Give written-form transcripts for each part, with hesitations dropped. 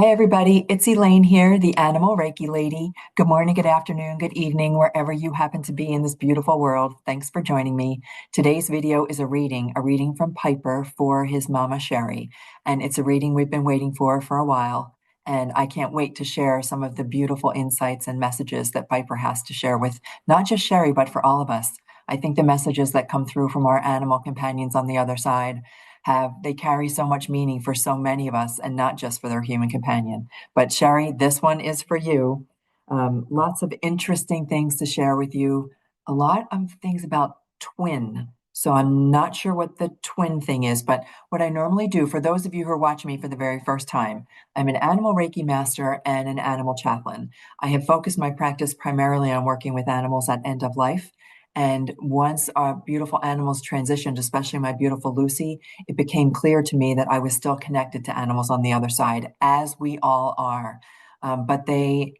Hi, everybody. It's Elaine here, the Animal Reiki Lady. Good morning, good afternoon, good evening, wherever you happen to be in this beautiful world. Thanks for joining me. Today's video is a reading from Piper for his mama, Cheri. And it's a reading we've been waiting for a while. And I can't wait to share some of the beautiful insights and messages that Piper has to share with not just Cheri, but for all of us. I think the messages that come through from our animal companions on the other side they carry so much meaning for so many of us and not just for their human companion. But Cheri, this one is for you. Lots of interesting things to share with you. A lot of things about twin. So I'm not sure what the twin thing is, but what I normally do for those of you who are watching me for the very first time, I'm an animal Reiki master and an animal chaplain. I have focused my practice primarily on working with animals at end of life. And once our beautiful animals transitioned, especially my beautiful Lucy, it became clear to me that I was still connected to animals on the other side, as we all are. But they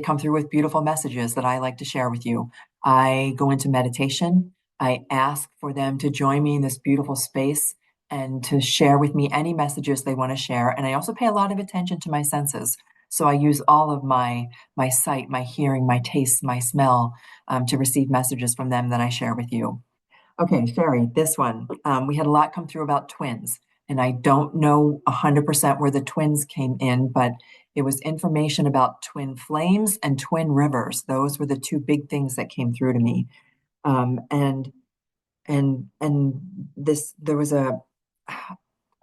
come through with beautiful messages that I like to share with you. I go into meditation. I ask for them to join me in this beautiful space and to share with me any messages they want to share. And I also pay a lot of attention to my senses. So I use all of my sight, my hearing, my taste, my smell to receive messages from them that I share with you. Okay, Cheri, this one. We had a lot come through about twins, and I don't know 100% where the twins came in, but it was information about twin flames and twin rivers. Those were the two big things that came through to me. Um, and and this there was a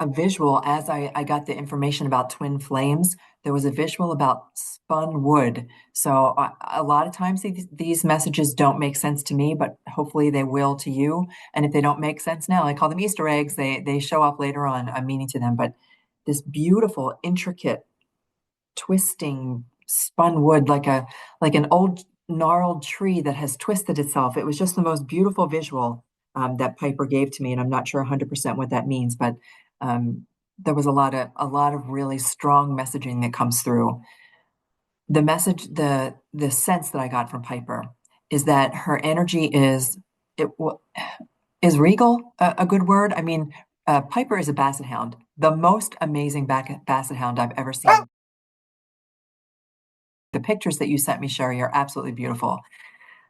visual as I got the information about twin flames. There was a visual about spun wood. So a lot of times these messages don't make sense to me, but hopefully they will to you. And if they don't make sense now, I call them Easter eggs. They show up later on. I'm meaning to them, but this beautiful, intricate, twisting spun wood, like an old gnarled tree that has twisted itself. It was just the most beautiful visual that Piper gave to me, and I'm not sure 100% what that means, but there was a lot of really strong messaging that comes through. The message, the sense that I got from Piper is that her energy it is regal a good word? I mean, Piper is a Basset Hound, the most amazing Basset Hound I've ever seen. The pictures that you sent me, Cheri, are absolutely beautiful.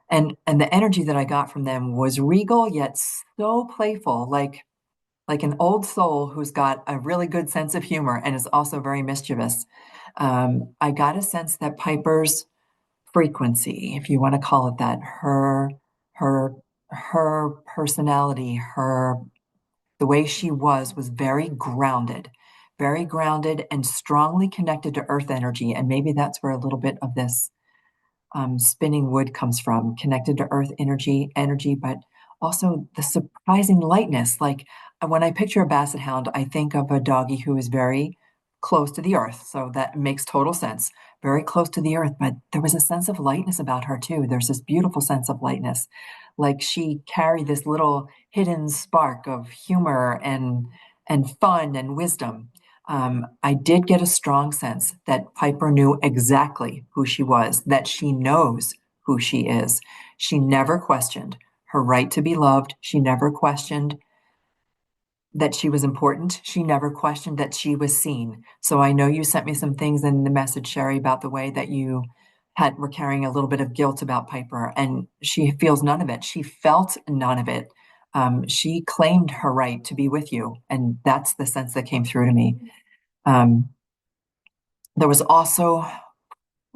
And the energy that I got from them was regal yet so playful, like an old soul who's got a really good sense of humor and is also very mischievous. I got a sense that Piper's frequency, if you want to call it that, her her personality, the way she was very grounded and strongly connected to earth energy. And maybe that's where a little bit of this spinning wood comes from, connected to earth energy, but also the surprising lightness. Like when I picture a Basset Hound, I think of a doggy who is very close to the earth. So that makes total sense. Very close to the earth, but there was a sense of lightness about her too. There's this beautiful sense of lightness. Like she carried this little hidden spark of humor and fun and wisdom. I did get a strong sense that Piper knew exactly who she was, that she knows who she is. She never questioned her right to be loved. She never questioned that she was important. She never questioned that she was seen. So I know you sent me some things in the message, Cheri, about the way that you were carrying a little bit of guilt about Piper, and she feels none of it. She felt none of it. She claimed her right to be with you, and that's the sense that came through to me. Um, there was also,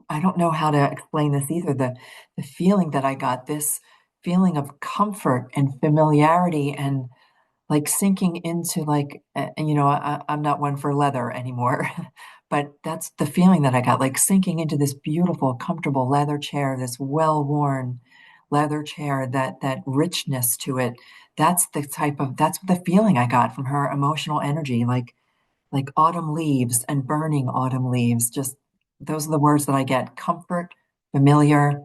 I don't know how to explain this either, the feeling that I got, this feeling of comfort and familiarity and like sinking into I'm not one for leather anymore, but that's the feeling that I got, like sinking into this beautiful, comfortable leather chair, this well-worn leather chair, that richness to it. That's the feeling I got from her emotional energy, like autumn leaves and burning autumn leaves. Just those are the words that I get: comfort, familiar,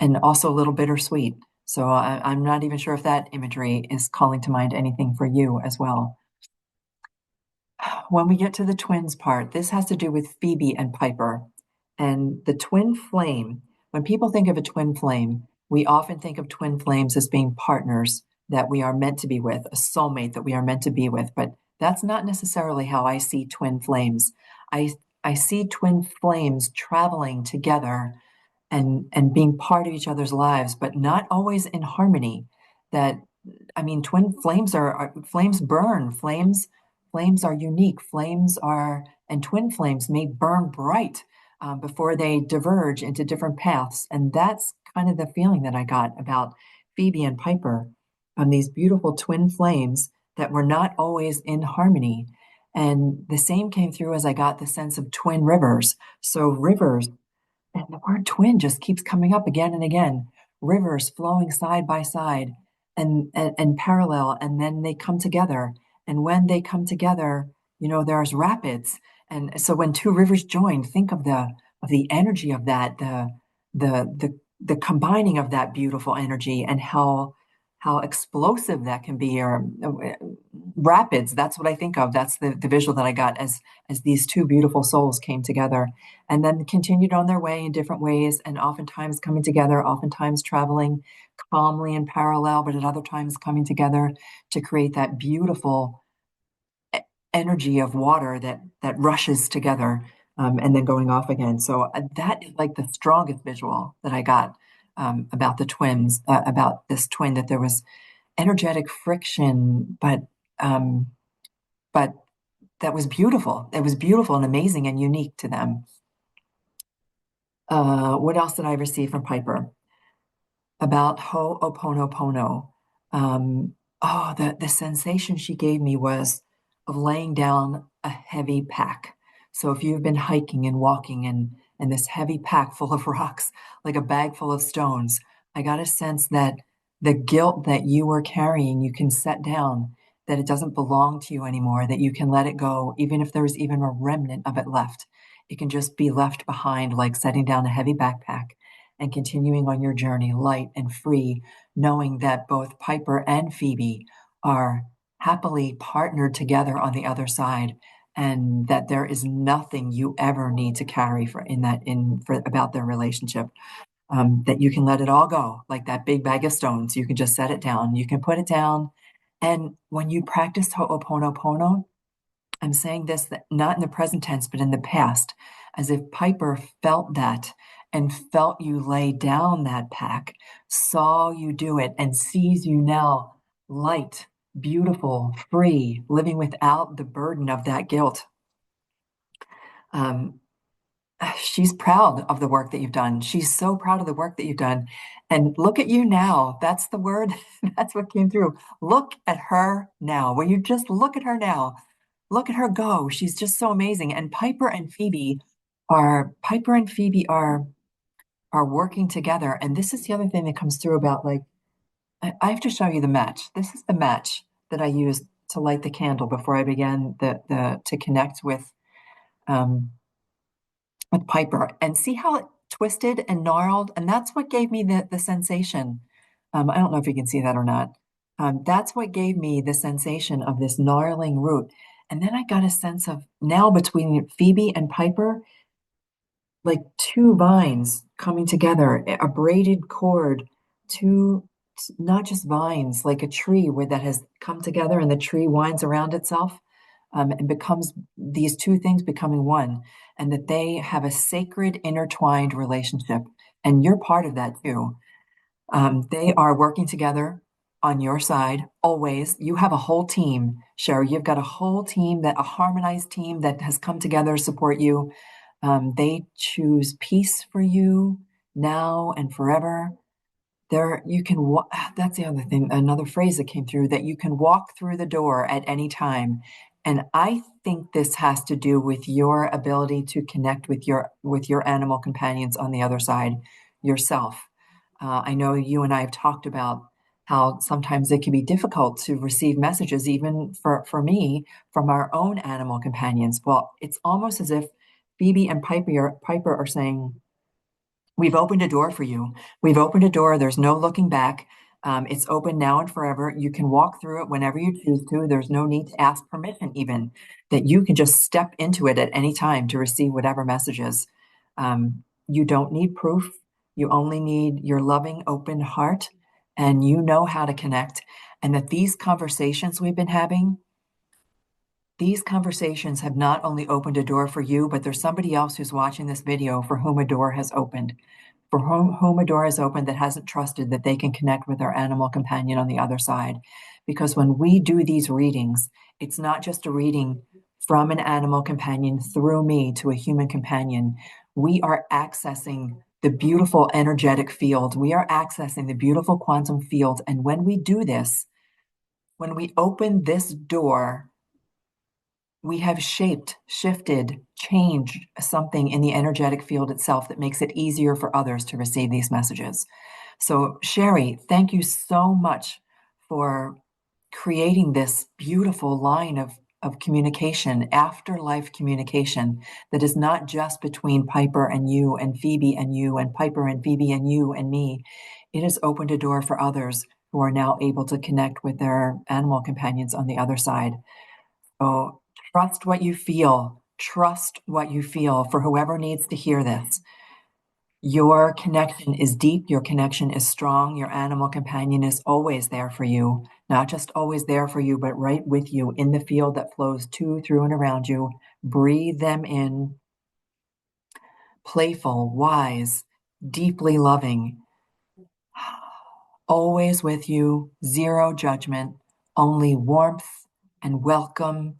and also a little bittersweet. So I'm not even sure if that imagery is calling to mind anything for you as well. When we get to the twins part, this has to do with Phoebe and Piper. And the twin flame, when people think of a twin flame, we often think of twin flames as being partners that we are meant to be with, a soulmate that we are meant to be with. But that's not necessarily how I see twin flames. I I see twin flames traveling together and being part of each other's lives, but not always in harmony. That I mean, twin flames are flames burn. Flames are unique. Flames are and twin flames may burn bright before they diverge into different paths. And that's kind of the feeling that I got about Phoebe and Piper, these beautiful twin flames that were not always in harmony. And the same came through as I got the sense of twin rivers. So rivers and the word twin just keeps coming up again and again. Rivers flowing side by side and parallel, and then they come together. And when they come together, there's rapids. And so when two rivers join, think of the energy of that, the combining of that beautiful energy and how explosive that can be, or rapids. That's what I think of. That's the visual that I got as these two beautiful souls came together and then continued on their way in different ways, and oftentimes coming together, oftentimes traveling calmly in parallel, but at other times coming together to create that beautiful energy of water that rushes together, and then going off again. So that is like the strongest visual that I got about the twins, about this twin, that there was energetic friction, um, but that was beautiful. It was beautiful and amazing and unique to them. What else did I receive from Piper? About Ho'oponopono. Um, the sensation she gave me was of laying down a heavy pack. So if you've been hiking and walking and this heavy pack full of rocks, like a bag full of stones, I got a sense that the guilt that you were carrying, you can set down, that it doesn't belong to you anymore, that you can let it go, even if there's even a remnant of it left. It can just be left behind, like setting down a heavy backpack and continuing on your journey light and free, knowing that both Piper and Phoebe are happily partnered together on the other side, and that there is nothing you ever need to carry for about their relationship. That you can let it all go, like that big bag of stones. You can just set it down. You can put it down. And when you practice Ho'oponopono, I'm saying this not in the present tense, but in the past, as if Piper felt that and felt you lay down that pack, saw you do it, and sees you now light, beautiful, free, living without the burden of that guilt. Um, she's proud of the work that you've done. She's so proud of the work that you've done. And look at you now. That's the word. That's what came through. Look at her now. When you just look at her now, look at her go. She's just so amazing. And Piper and Phoebe are working together. And this is the other thing that comes through about, like, I have to show you the match. This is the match that I used to light the candle before I began the to connect um with Piper, and see how it twisted and gnarled. And that's what gave me the sensation. I don't know if you can see that or not. That's what gave me the sensation of this gnarling root. And then I got a sense of now between Phoebe and Piper, like two vines coming together, a braided cord, two, not just vines, like a tree where that has come together and the tree winds around itself, and becomes these two things becoming one, and that they have a sacred intertwined relationship. And you're part of that too. They are working together on your side always. You have a whole team, Cheri. You've got a whole team, that a harmonized team that has come together to support you. They choose peace for you now and forever. There, you can that's the other thing, another phrase that came through, that you can walk through the door at any time. And I think this has to do with your ability to connect with your animal companions on the other side yourself. I know you and I have talked about how sometimes it can be difficult to receive messages, even for me, from our own animal companions. Well, it's almost as if Phoebe and Piper are saying, we've opened a door for you. We've opened a door. There's no looking back. It's open now and forever. You can walk through it whenever you choose to. There's no need to ask permission, even, that you can just step into it at any time to receive whatever messages. You don't need proof. You only need your loving, open heart, and you know how to connect. And that these conversations we've been having, these conversations have not only opened a door for you, but there's somebody else who's watching this video for whom a door has opened, for whom a door has opened that hasn't trusted that they can connect with their animal companion on the other side. Because when we do these readings, it's not just a reading from an animal companion through me to a human companion. We are accessing the beautiful energetic field. We are accessing the beautiful quantum field. And when we do this, when we open this door, we have shifted, changed something in the energetic field itself that makes it easier for others to receive these messages. So, Cheri, thank you so much for creating this beautiful line of communication, afterlife communication, that is not just between Piper and you, and Phoebe and you, and Piper and Phoebe and you and me. It has opened a door for others who are now able to connect with their animal companions on the other side. So trust what you feel. Trust what you feel for whoever needs to hear this. Your connection is deep. Your connection is strong. Your animal companion is always there for you. Not just always there for you, but right with you in the field that flows to, through, and around you. Breathe them in. Playful, wise, deeply loving. Always with you. Zero judgment. Only warmth and welcome.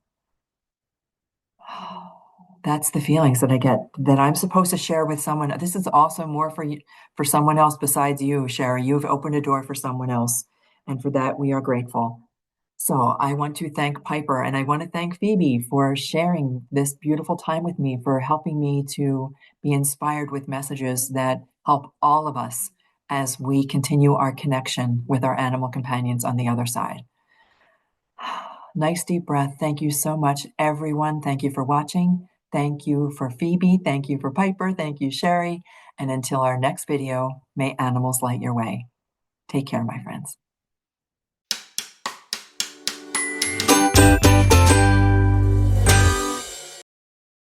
That's the feelings that I get, that I'm supposed to share with someone. This is also more for you, for someone else besides you, Cheri. You've opened a door for someone else, and for that we are grateful. So I want to thank Piper, and I want to thank Phoebe for sharing this beautiful time with me, for helping me to be inspired with messages that help all of us as we continue our connection with our animal companions on the other side. Nice deep breath. Thank you so much, everyone. Thank you for watching. Thank you for Phoebe. Thank you for Piper. Thank you, Cheri. And until our next video, may animals light your way. Take care, my friends.